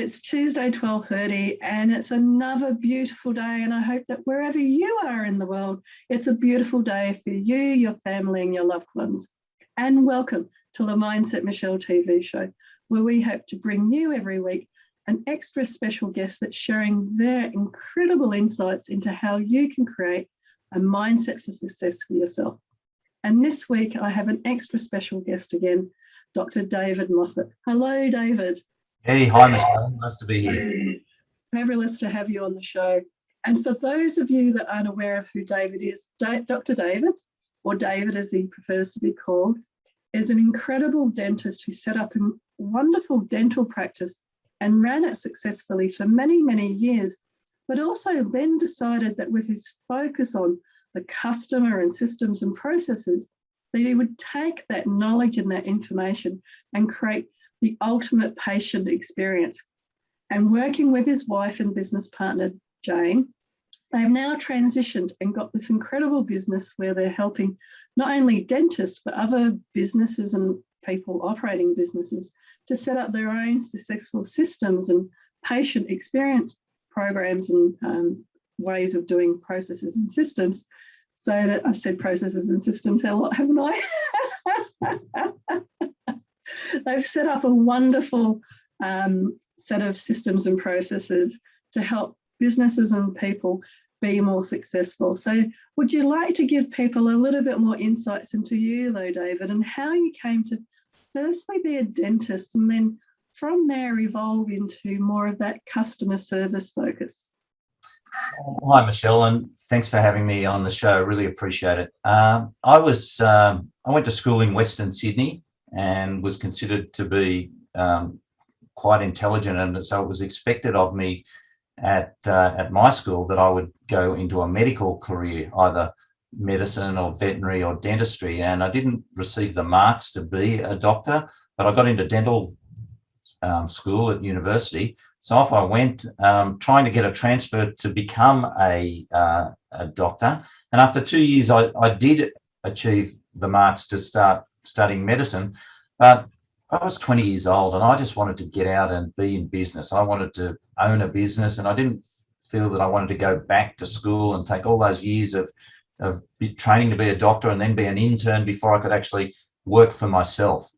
It's Tuesday, 12:30, and it's another beautiful day. And I hope that wherever you are in the world, it's a beautiful day for you, your family, and your loved ones. And welcome to the Mindset Michelle TV show, where we hope to bring you every week an extra special guest that's sharing their incredible insights into how you can create a mindset for success for yourself. And this week, I have an extra special guest again, Dr. David Moffet. Hello, David. Hey, hi, Michelle. Nice to be here. Fabulous to have you on the show. And for those of you that aren't aware of who David is, Dr. David, or David as he prefers to be called, is an incredible dentist who set up a wonderful dental practice and ran it successfully for many, many years, but also then decided that with his focus on the customer and systems and processes, that he would take that knowledge and that information and create the ultimate patient experience. And working with his wife and business partner, Jane, they've now transitioned and got this incredible business where they're helping not only dentists, but other businesses and people operating businesses to set up their own successful systems and patient experience programs and ways of doing processes and systems. So that I've said processes and systems a lot, haven't I? They've set up a wonderful set of systems and processes to help businesses and people be more successful. So would you like to give people a little bit more insights into you, though, David, and how you came to firstly be a dentist and then from there evolve into more of that customer service focus? Hi, Michelle, and thanks for having me on the show. Really appreciate it. I went to school in Western Sydney and was considered to be quite intelligent, and so it was expected of me at my school that I would go into a medical career, either medicine or veterinary or dentistry. And I didn't receive the marks to be a doctor, but I got into dental school at university. So off I went, trying to get a transfer to become a doctor. And after 2 years, I did achieve the marks to start studying medicine, but I was 20 years old and I just wanted to get out and be in business. I wanted to own a business, and I didn't feel that I wanted to go back to school and take all those years of training to be a doctor and then be an intern before I could actually work for myself.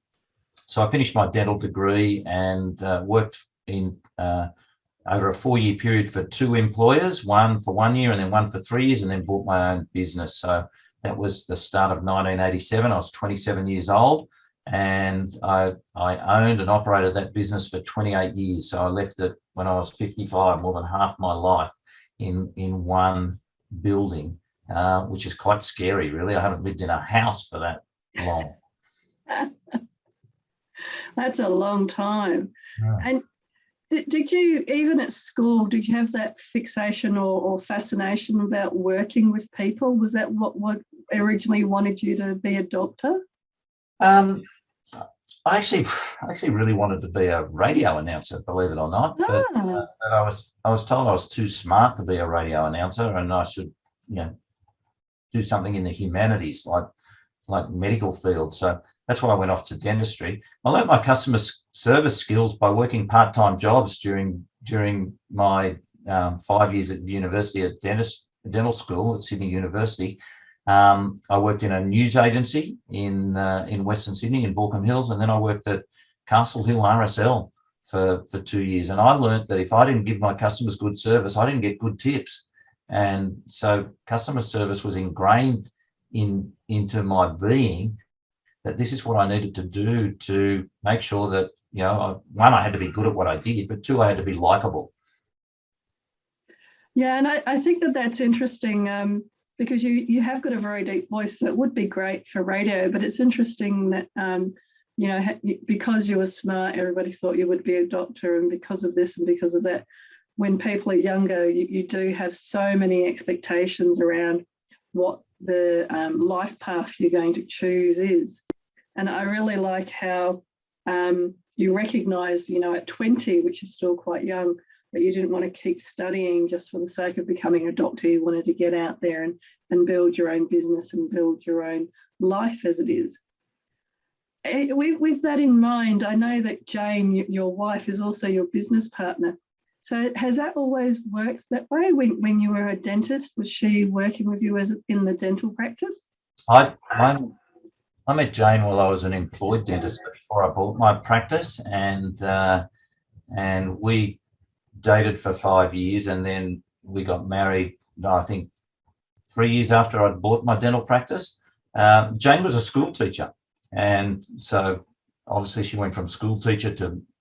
So I finished my dental degree and worked in over a 4-year period for 2 employers, one for 1 year and then one for 3 years, and then bought my own business. So that was the start of 1987. I was 27 years old, and I owned and operated that business for 28 years. So I left it when I was 55, more than half my life in one building, which is quite scary, really. I haven't lived in a house for that long. That's a long time. Yeah. And did you, even at school, did you have that fixation or fascination about working with people? Was that what originally wanted you to be a doctor? I actually really wanted to be a radio announcer, believe it or not. But I was told I was too smart to be a radio announcer, and I should, do something in the humanities, like medical field. So that's why I went off to dentistry. I learned my customer service skills by working part-time jobs during my 5 years at university at dental school at Sydney University. I worked in a news agency in Western Sydney in Baulkham Hills, and then I worked at Castle Hill RSL for 2 years. And I learned that if I didn't give my customers good service, I didn't get good tips. And so customer service was ingrained into my being, that this is what I needed to do to make sure that, one, I had to be good at what I did, but two, I had to be likable. Yeah, and I think that's interesting because you have got a very deep voice that would be great for radio, but it's interesting that, because you were smart, everybody thought you would be a doctor, and because of this and because of that, when people are younger, you do have so many expectations around what the life path you're going to choose is. And I really like how you recognise, at 20, which is still quite young, that you didn't want to keep studying just for the sake of becoming a doctor. You wanted to get out there and build your own business and build your own life as it is. With that in mind, I know that Jane, your wife, is also your business partner. So has that always worked that way? When you were a dentist, was she working with you as in the dental practice? I met Jane while I was an employed dentist before I bought my practice, and we dated for 5 years, and then we got married, I think 3 years after I'd bought my dental practice. Jane was a school teacher, and so obviously she went from school teacher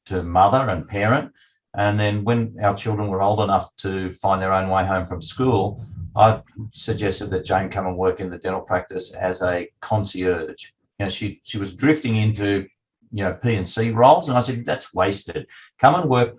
to mother and parent. And then when our children were old enough to find their own way home from school, I suggested that Jane come and work in the dental practice as a concierge. She was drifting into P&C roles, and I said, that's wasted. Come and work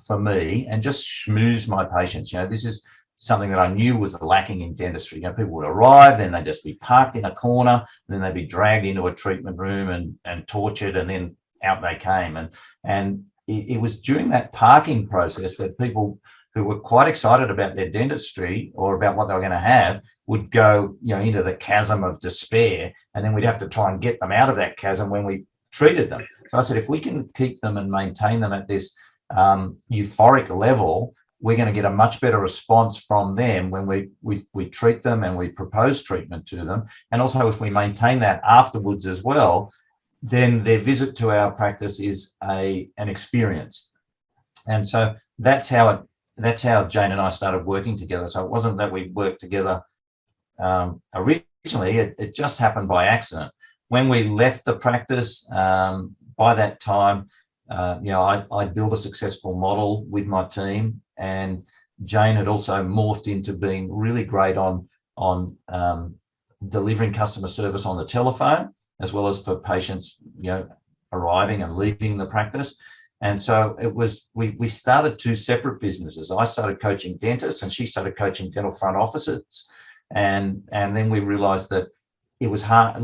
for me and just schmooze my patients. This is something that I knew was lacking in dentistry. People would arrive, then they'd just be parked in a corner, and then they'd be dragged into a treatment room and tortured, and then out they came. And it was during that parking process that people who were quite excited about their dentistry or about what they were going to have would go into the chasm of despair, and then we'd have to try and get them out of that chasm when we treated them. So I said, if we can keep them and maintain them at this euphoric level, we're going to get a much better response from them when we treat them and we propose treatment to them. And also, if we maintain that afterwards as well, then their visit to our practice is an experience. And so that's how Jane and I started working together. So it wasn't that we worked together originally, it just happened by accident. When we left the practice, by that time, I built a successful model with my team, and Jane had also morphed into being really great on delivering customer service on the telephone, as well as for patients, arriving and leaving the practice. And so it was, we started two separate businesses. I started coaching dentists and she started coaching dental front offices. And then we realized that it was hard.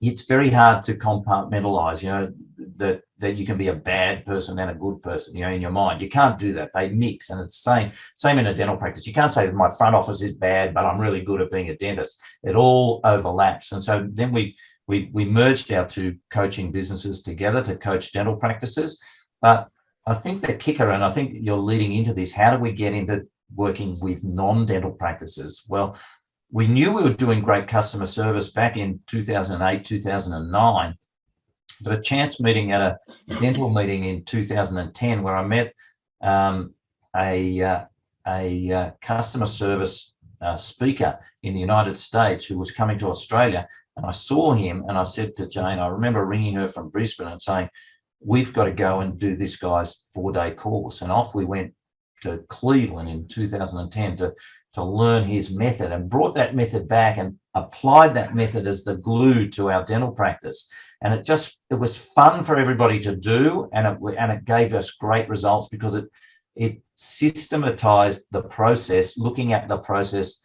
It's very hard to compartmentalize, that you can be a bad person and a good person, in your mind. You can't do that. They mix, and it's the same in a dental practice. You can't say that my front office is bad, but I'm really good at being a dentist. It all overlaps. And so then we merged our two coaching businesses together to coach dental practices. But I think the kicker, and I think you're leading into this, how do we get into working with non-dental practices? Well, we knew we were doing great customer service back in 2008, 2009, but a chance meeting at a dental meeting in 2010 where I met a customer service speaker in the United States who was coming to Australia. And I saw him and I said to Jane, I remember ringing her from Brisbane and saying, we've got to go and do this guy's 4-day course. And off we went to Cleveland in 2010 to learn his method, and brought that method back and applied that method as the glue to our dental practice. And it was fun for everybody to do, and it gave us great results because it systematized the process, looking at the process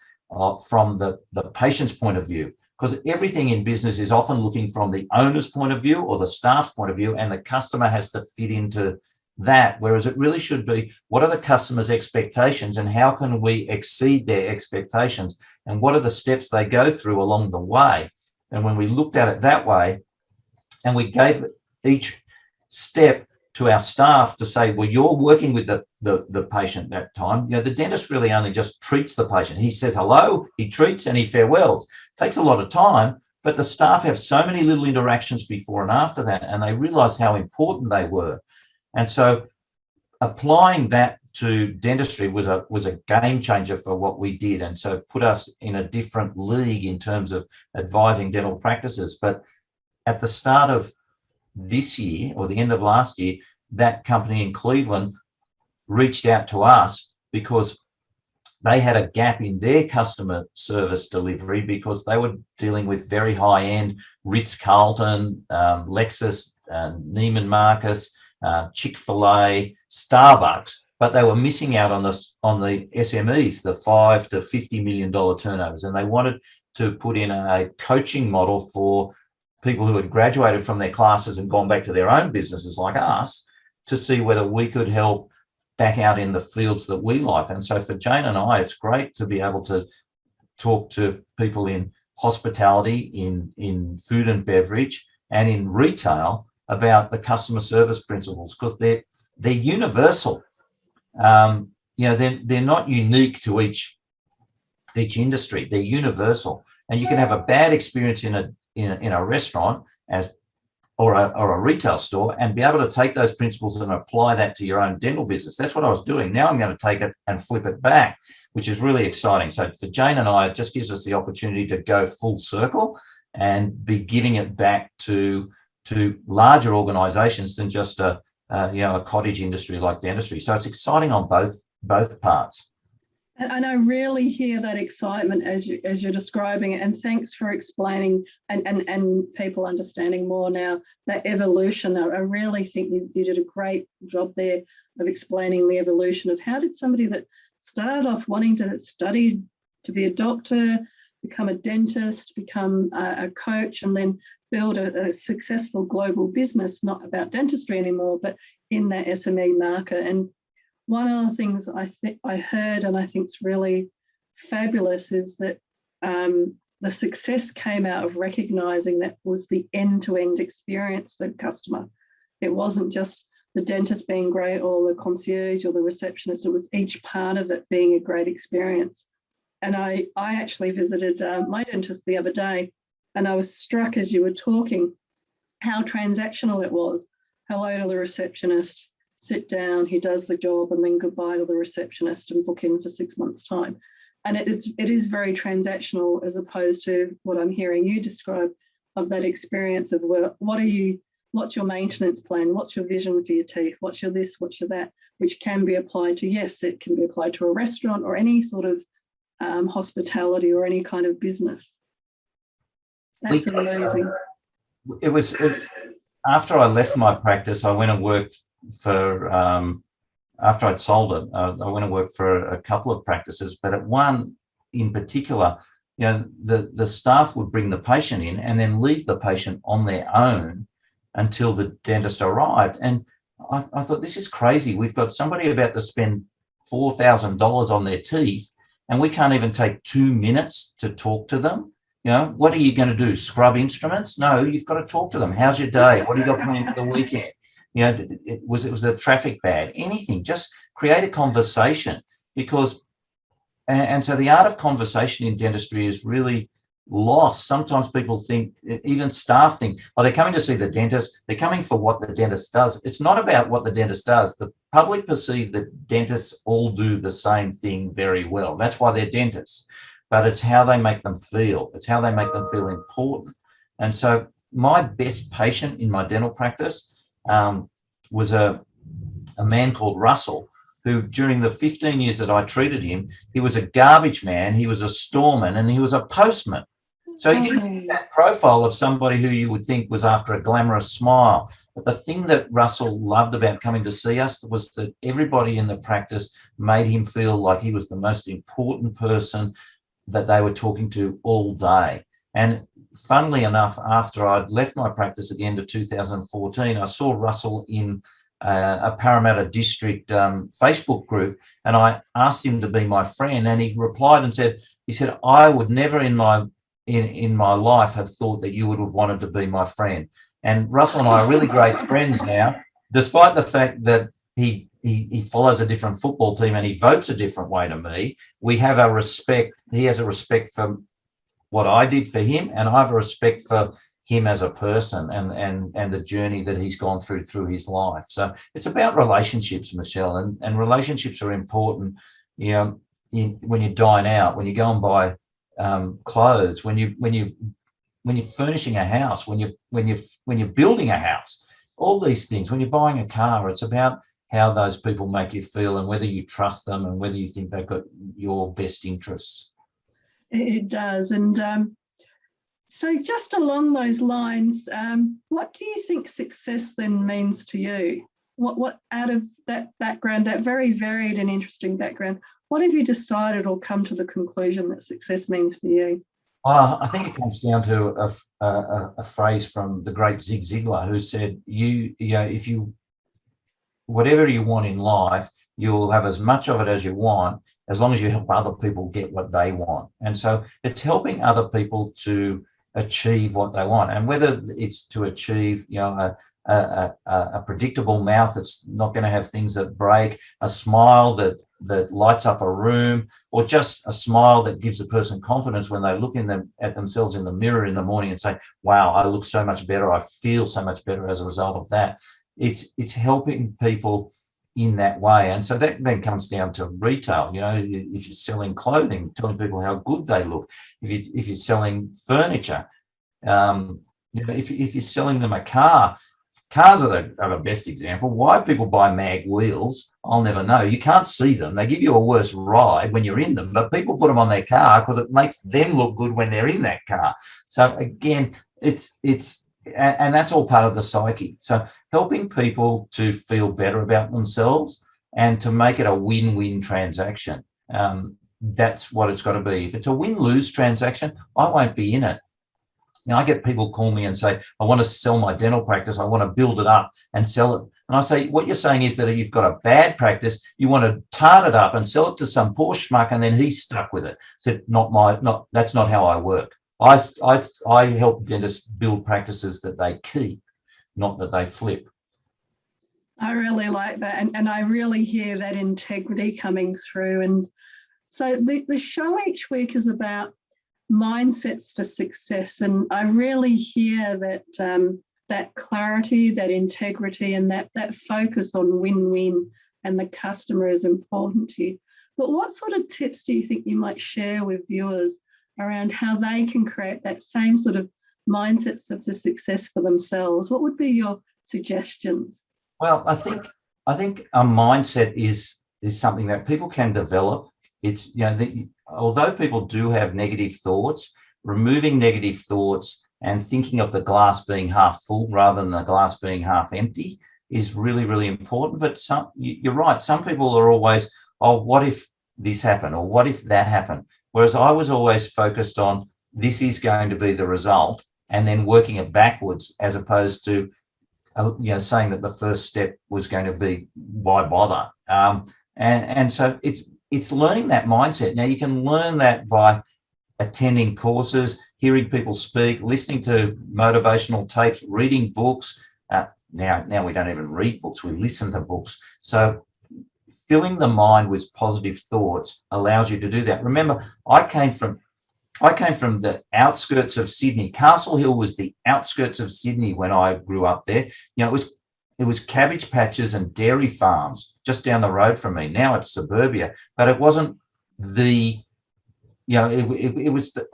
from the patient's point of view. Because everything in business is often looking from the owner's point of view or the staff's point of view, and the customer has to fit into that, whereas it really should be, what are the customer's expectations and how can we exceed their expectations, and what are the steps they go through along the way? And when we looked at it that way, and we gave each step to our staff to say, well, you're working with the patient that time. The dentist really only just treats the patient. He says hello, he treats, and he farewells. It takes a lot of time, but the staff have so many little interactions before and after that, and they realize how important they were. And so applying that to dentistry was a game changer for what we did, and so put us in a different league in terms of advising dental practices. But at the start of this year, or the end of last year, that company in Cleveland reached out to us because they had a gap in their customer service delivery, because they were dealing with very high-end Ritz-Carlton, Lexus, Neiman Marcus, Chick-fil-A, Starbucks, but they were missing out on the SMEs, the $5 to $50 million turnovers, and they wanted to put in a coaching model for people who had graduated from their classes and gone back to their own businesses like us, to see whether we could help back out in the fields that we like. And so for Jane and I, it's great to be able to talk to people in hospitality, in food and beverage, and in retail about the customer service principles, because they're universal. They're not unique to each industry. They're universal, and you can have a bad experience in a restaurant or a retail store and be able to take those principles and apply that to your own dental business. That's what I was doing. Now I'm going to take it and flip it back, which is really exciting. So for Jane and I, it just gives us the opportunity to go full circle and be giving it back to larger organizations than just a cottage industry like dentistry. So it's exciting on both parts. And I really hear that excitement as you're describing it. And thanks for explaining and people understanding more now that evolution. I really think you did a great job there of explaining the evolution of how did somebody that started off wanting to study to be a doctor, become a dentist, become a coach, and then build a successful global business, not about dentistry anymore, but in that SME market. And one of the things I heard, and I think it's really fabulous, is that the success came out of recognizing that was the end-to-end experience for the customer. It wasn't just the dentist being great or the concierge or the receptionist. It was each part of it being a great experience. And I actually visited my dentist the other day, and I was struck as you were talking how transactional it was. Hello to the receptionist, sit down, he does the job, and then goodbye to the receptionist and book in for 6 months' time. And it is very transactional, as opposed to what I'm hearing you describe of that experience of, well, what's your maintenance plan? What's your vision for your teeth? What's your this, what's your that? Which can be applied to, yes, it can be applied to a restaurant or any sort of hospitality or any kind of business. That's amazing. It was after I left my practice, I went and worked for, after I'd sold it, I went and worked for a couple of practices, but at one in particular, the staff would bring the patient in and then leave the patient on their own until the dentist arrived. And I thought, this is crazy. We've got somebody about to spend $4,000 on their teeth, and we can't even take 2 minutes to talk to them. What are you going to do? Scrub instruments? No, you've got to talk to them. How's your day? What do you got planned for the weekend? Was the traffic bad? Anything, just create a conversation, because, and so the art of conversation in dentistry is really lost. Sometimes people think, even staff think, oh, they're coming to see the dentist, they're coming for what the dentist does. It's not about what the dentist does. The public perceive that dentists all do the same thing very well. That's why they're dentists. But it's how they make them feel. It's how they make them feel important. And so my best patient in my dental practice was a man called Russell, who during the 15 years that I treated him, he was a garbage man, he was a storeman, and he was a postman. So you get that profile of somebody who you would think was after a glamorous smile. But the thing that Russell loved about coming to see us was that everybody in the practice made him feel like he was the most important person that they were talking to all day. And funnily enough, after I'd left my practice at the end of 2014, I saw Russell in a Parramatta District Facebook group, and I asked him to be my friend, and he replied and said, I would never in my life have thought that you would have wanted to be my friend. And Russell and I are really great friends now, despite the fact that he follows a different football team and he votes a different way to me. We have a respect. He has a respect for what I did for him, and I have a respect for him as a person and the journey that he's gone through his life. So it's about relationships, Michelle, and relationships are important. When you dine out, when you go and buy clothes, when you're furnishing a house, when you're building a house, all these things. When you're buying a car, it's about how those people make you feel and whether you trust them and whether you think they've got your best interests. It does. And so just along those lines, what do you think success then means to you? What out of that background, that very varied and interesting background, what have you decided or come to the conclusion that success means for you? I think it comes down to a phrase from the great Zig Ziglar, who said, if you, whatever you want in life, you'll have as much of it as you want, as long as you help other people get what they want. And so it's helping other people to achieve what they want. And whether it's to achieve, a predictable mouth that's not going to have things that break, a smile that lights up a room, or just a smile that gives a person confidence when they look at themselves in the mirror in the morning and say, wow, I look so much better, I feel so much better as a result of that. It's helping people in that way. And so that then comes down to retail. If you're selling clothing, telling people how good they look. If you're selling furniture, if you're selling them a car, cars are the best example. Why people buy mag wheels, I'll never know. You can't see them. They give you a worse ride when you're in them, but people put them on their car because it makes them look good when they're in that car. So again, and that's all part of the psyche. So helping people to feel better about themselves and to make it a win-win transaction. That's what it's got to be. If it's a win-lose transaction, I won't be in it. I get people call me and say, I want to sell my dental practice. I want to build it up and sell it. And I say, what you're saying is that you've got a bad practice. You want to tart it up and sell it to some poor schmuck, and then he's stuck with it. So that's not how I work. I help dentists build practices that they keep, not that they flip. I really like that. And I really hear that integrity coming through. And so the show each week is about mindsets for success. And I really hear that that clarity, that integrity, and that focus on win-win, and the customer is important to you. But what sort of tips do you think you might share with viewers around how they can create that same sort of mindsets of the success for themselves? What would be your suggestions? Well, I think a mindset is something that people can develop. It's, although people do have negative thoughts, removing negative thoughts and thinking of the glass being half full rather than the glass being half empty is really, really important. But you're right. Some people are always, oh, what if this happened, or what if that happened? Whereas I was always focused on this is going to be the result, and then working it backwards, as opposed to saying that the first step was going to be why bother. And so it's learning that mindset. Now you can learn that by attending courses, hearing people speak, listening to motivational tapes, reading books. Now we don't even read books, we listen to books. So filling the mind with positive thoughts allows you to do that. Remember, I came from the outskirts of Sydney. Castle Hill was the outskirts of Sydney when I grew up there. It was cabbage patches and dairy farms just down the road from me. Now it's suburbia, but it wasn't I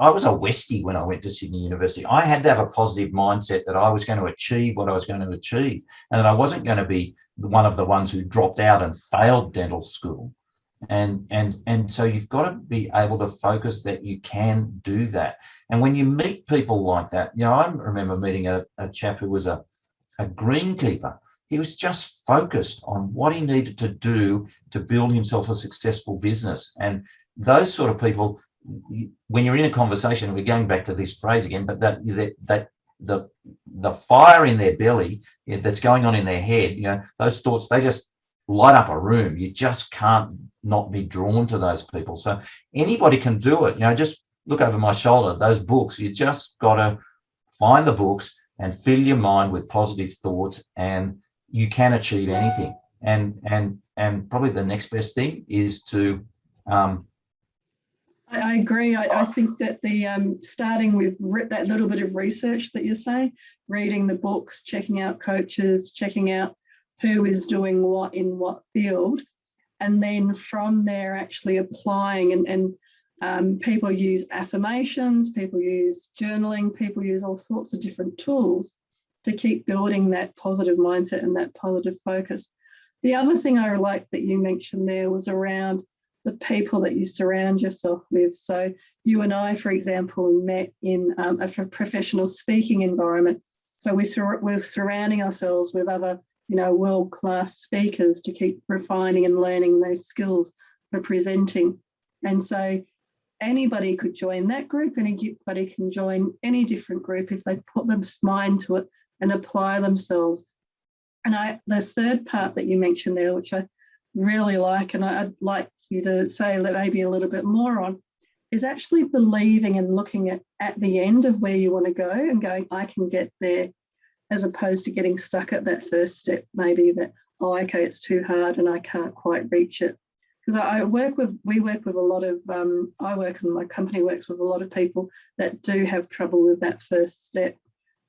was a Westie when I went to Sydney University. I had to have a positive mindset that I was going to achieve what I was going to achieve, and that I wasn't going to be one of the ones who dropped out and failed dental school. And so you've got to be able to focus that you can do that. And when you meet people like that, I remember meeting a chap who was a greenkeeper. He was just focused on what he needed to do to build himself a successful business. And those sort of people, when you're in a conversation, we're going back to this phrase again, but that the fire in their belly that's going on in their head, those thoughts, they just light up a room. You just can't not be drawn to those people. So anybody can do it. Just look over my shoulder, those books. You just got to find the books and fill your mind with positive thoughts, and you can achieve anything. And probably the next best thing is to I agree. I think that the starting with that little bit of research that you're saying, reading the books, checking out coaches, checking out who is doing what in what field, and then from there actually applying. And people use affirmations, people use journaling, people use all sorts of different tools to keep building that positive mindset and that positive focus. The other thing I like that you mentioned there was around the people that you surround yourself with. So you and I, for example, met in a professional speaking environment. So we're surrounding ourselves with other, world-class speakers to keep refining and learning those skills for presenting. And so anybody could join that group, anybody can join any different group if they put their mind to it and apply themselves. And the third part that you mentioned there, which I really like, and I'd like you to say maybe a little bit more on is actually believing and looking at the end of where you want to go and going, I can get there, as opposed to getting stuck at that first step, maybe that, oh, okay, it's too hard and I can't quite reach it. Because we work with a lot of, I work and my company works with a lot of people that do have trouble with that first step,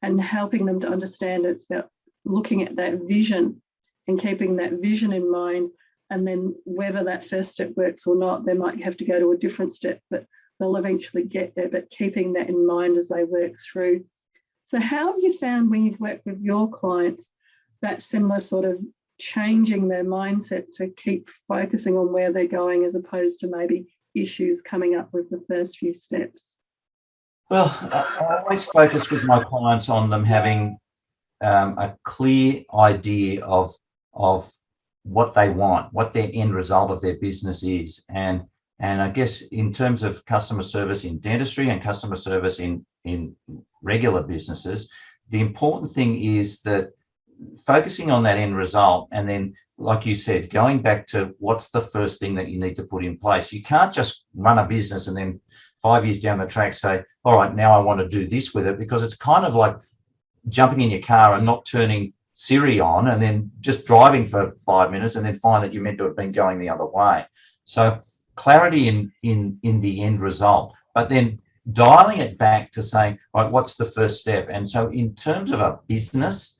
and helping them to understand it's about looking at that vision and keeping that vision in mind. And then whether that first step works or not, they might have to go to a different step, but they'll eventually get there, but keeping that in mind as they work through. So how have you found when you've worked with your clients that similar sort of changing their mindset to keep focusing on where they're going, as opposed to maybe issues coming up with the first few steps? Well, I always focus with my clients on them having a clear idea of what they want, what their end result of their business is. And I guess in terms of customer service in dentistry and customer service in regular businesses, the important thing is that focusing on that end result, and then, like you said, going back to what's the first thing that you need to put in place. You can't just run a business and then 5 years down the track say, all right, now I want to do this with it, because it's kind of like jumping in your car and not turning Siri on and then just driving for 5 minutes and then find that you're meant to have been going the other way. So clarity in the end result, but then dialing it back to saying, all right, what's the first step? And so in terms of a business,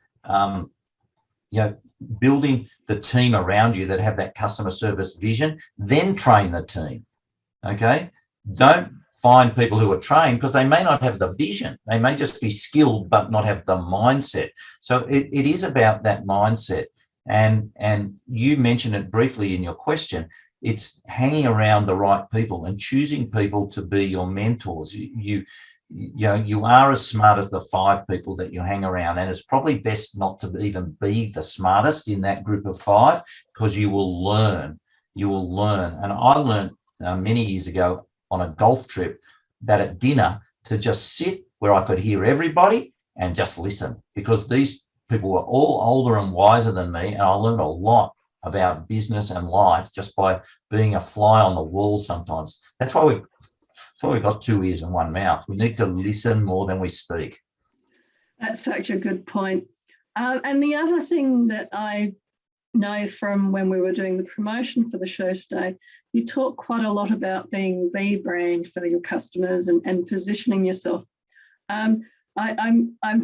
building the team around you that have that customer service vision, then train the team. Okay, don't find people who are trained, because they may not have the vision. They may just be skilled but not have the mindset. So it is about that mindset. And you mentioned it briefly in your question. It's hanging around the right people and choosing people to be your mentors. You are as smart as the 5 people that you hang around, and it's probably best not to even be the smartest in that group of 5, because you will learn. And I learned many years ago on a golf trip that at dinner, to just sit where I could hear everybody and just listen, because these people were all older and wiser than me, and I learned a lot about business and life just by being a fly on the wall sometimes. That's why we've got 2 ears and 1 mouth. We need to listen more than we speak. That's such a good point. And the other thing that I know from when we were doing the promotion for the show today, you talk quite a lot about being the brand for your customers and positioning yourself. I'm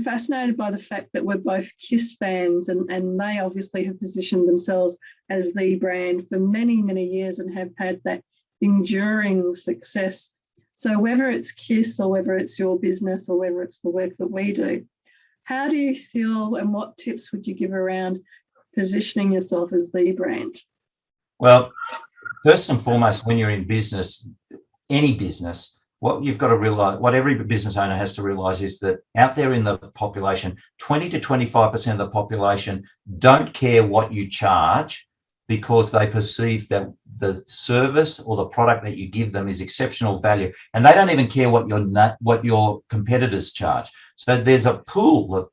fascinated by the fact that we're both KISS fans, and they obviously have positioned themselves as the brand for many, many years and have had that enduring success. So whether it's KISS or whether it's your business or whether it's the work that we do, how do you feel, and what tips would you give around positioning yourself as the brand? Well, first and foremost, when you're in business, any business, what you've got to realize, what every business owner has to realize, is that out there in the population, 20 to 25% of the population don't care what you charge, because they perceive that the service or the product that you give them is exceptional value, and they don't even care what your competitors charge. So there's a pool of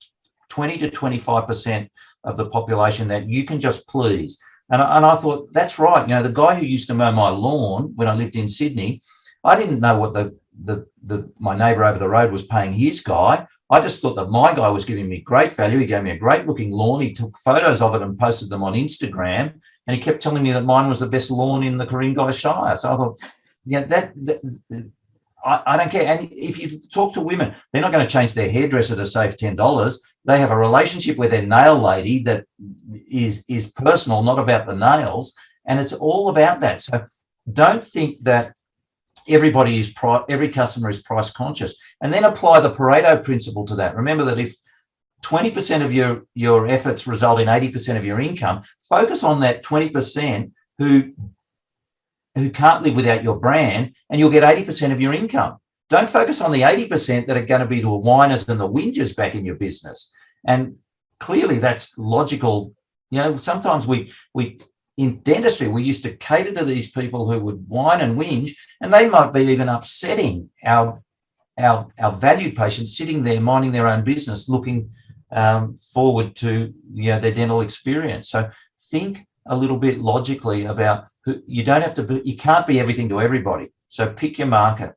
20 to 25% of the population that you can just please. And I thought, that's right. The guy who used to mow my lawn when I lived in Sydney, I didn't know what my neighbour over the road was paying his guy. I just thought that my guy was giving me great value. He gave me a great looking lawn. He took photos of it and posted them on Instagram. And he kept telling me that mine was the best lawn in the Ku-ring-gai Shire. So I thought, I don't care. And if you talk to women, they're not going to change their hairdresser to save $10. They have a relationship with their nail lady that is personal, not about the nails. And it's all about that. So don't think that every customer is price conscious, and then apply the Pareto principle to that. Remember that if 20% of your efforts result in 80% of your income, focus on that 20% who can't live without your brand, and you'll get 80% of your income. Don't focus on the 80% that are going to be the whiners and the whingers back in your business. And clearly that's logical. Sometimes we in dentistry, we used to cater to these people who would whine and whinge, and they might be even upsetting our valued patients sitting there minding their own business, looking forward to their dental experience. So think a little bit logically about who you don't have to be, you can't be everything to everybody. So pick your market.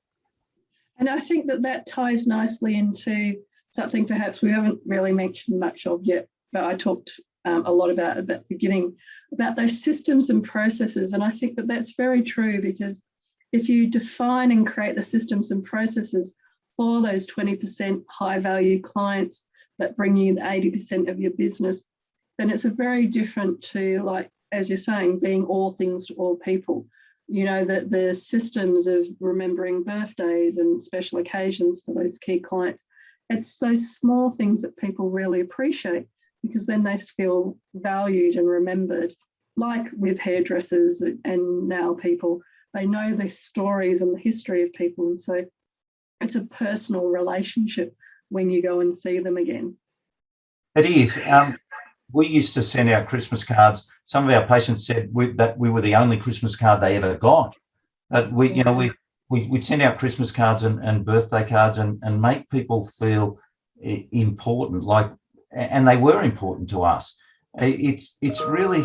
And I think that that ties nicely into something perhaps we haven't really mentioned much of yet, but I talked a lot about at the beginning, about those systems and processes. And I think that that's very true, because if you define and create the systems and processes for those 20% high value clients that bring you 80% of your business, then it's a very different to, like, as you're saying, being all things to all people. You know, that the systems of remembering birthdays and special occasions for those key clients, it's those small things that people really appreciate, because then they feel valued and remembered. Like with hairdressers and nail people, they know the stories and the history of people, and so it's a personal relationship when you go and see them again. It is. We used to send out Christmas cards. Some of our patients said that we were the only Christmas card they ever got. But we'd send out Christmas cards and birthday cards and make people feel important, and they were important to us. It's really,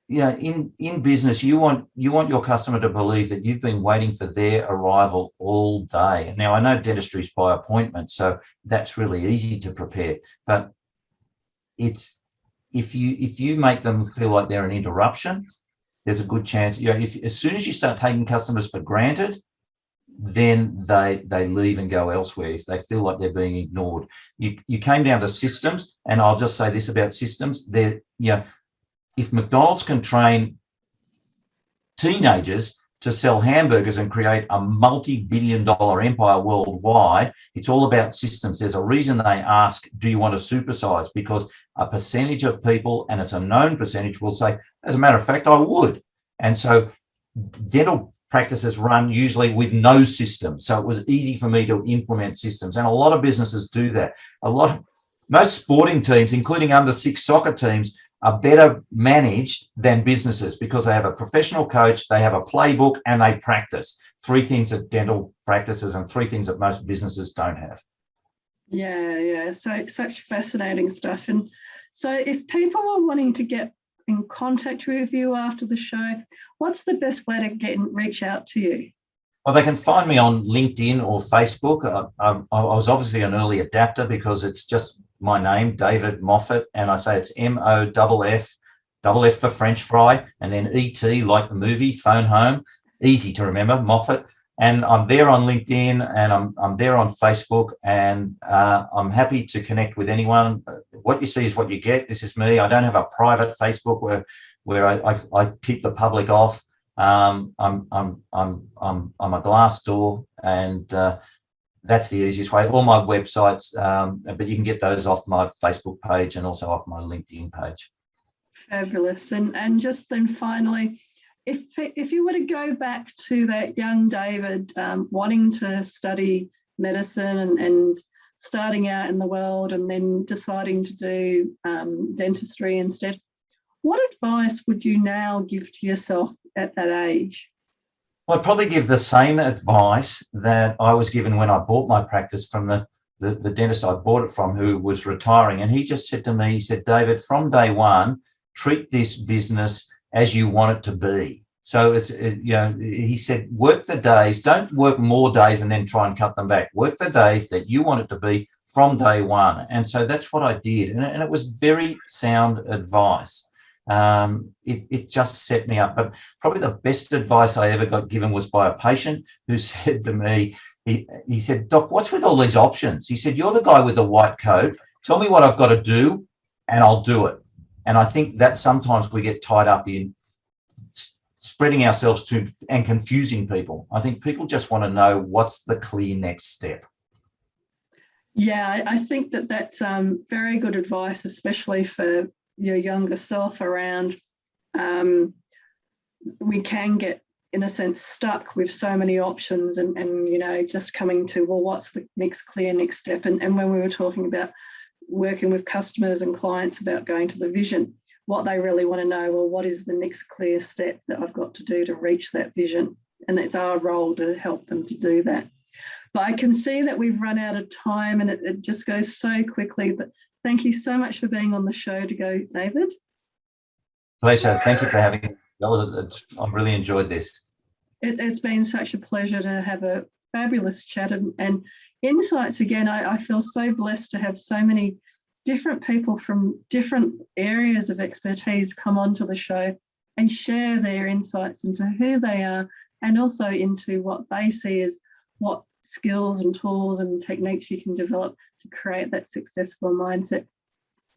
in business, you want your customer to believe that you've been waiting for their arrival all day. Now, I know dentistry is by appointment, so that's really easy to prepare, but it's if you make them feel like they're an interruption, there's a good chance, as soon as you start taking customers for granted, then they leave and go elsewhere if they feel like they're being ignored. You came down to systems, and I'll just say this about systems. If McDonald's can train teenagers to sell hamburgers and create a multi-billion-dollar empire worldwide, it's all about systems. There's a reason they ask, do you want to supersize? Because a percentage of people, and it's a known percentage, will say, as a matter of fact, I would. And so dental practices run usually with no system. So it was easy for me to implement systems. And a lot of businesses do that. Most sporting teams, including under 6 soccer teams, are better managed than businesses, because they have a professional coach, they have a playbook, and they practice. 3 things that dental practices and 3 things that most businesses don't have. Yeah. So such fascinating stuff. And so if people are wanting to get in contact with you after the show, what's the best way to reach out to you? Well, they can find me on LinkedIn or Facebook. I was obviously an early adapter because it's just my name, David Moffet, and I say it's MOFF, double F for French fry, and then ET, like the movie, phone home, easy to remember, Moffet. And I'm there on LinkedIn, and I'm there on Facebook, and I'm happy to connect with anyone. What you see is what you get. This is me. I don't have a private Facebook where I keep the public off. I'm a glass door, and that's the easiest way. All my websites, but you can get those off my Facebook page and also off my LinkedIn page. Fabulous. And just then finally, if you were to go back to that young David wanting to study medicine and starting out in the world and then deciding to do dentistry instead, what advice would you now give to yourself at that age? Well, I'd probably give the same advice that I was given when I bought my practice from the dentist I bought it from, who was retiring. And he just said to me, he said, David, from day one, treat this business as you want it to be. So he said, work the days, don't work more days and then try and cut them back. Work the days that you want it to be from day one. And so that's what I did. And it was very sound advice. It just set me up. But probably the best advice I ever got given was by a patient who said to me, he said, Doc, what's with all these options? He said, you're the guy with the white coat. Tell me what I've got to do and I'll do it. And I think that sometimes we get tied up in spreading ourselves to and confusing people. I think people just want to know what's the clear next step. Yeah, I think that's very good advice, especially for your younger self around we can get, in a sense, stuck with so many options and just coming to, well, what's the next step? And when we were talking about working with customers and clients about going to the vision, what they really want to know, well, what is the next clear step that I've got to do to reach that vision? And it's our role to help them to do that. But I can see that we've run out of time, and it just goes so quickly. But thank you so much for being on the show, David. Pleasure. Thank you for having me. I've really enjoyed this. It's been such a pleasure to have a fabulous chat and insights again. I feel so blessed to have so many different people from different areas of expertise come onto the show and share their insights into who they are and also into what they see as what skills and tools and techniques you can develop to create that successful mindset.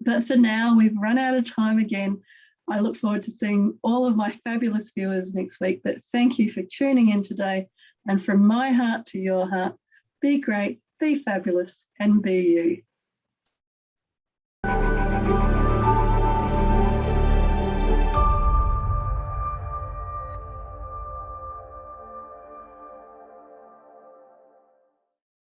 But for now, we've run out of time again. I look forward to seeing all of my fabulous viewers next week. But thank you for tuning in today. And from my heart to your heart, be great, be fabulous, and be you.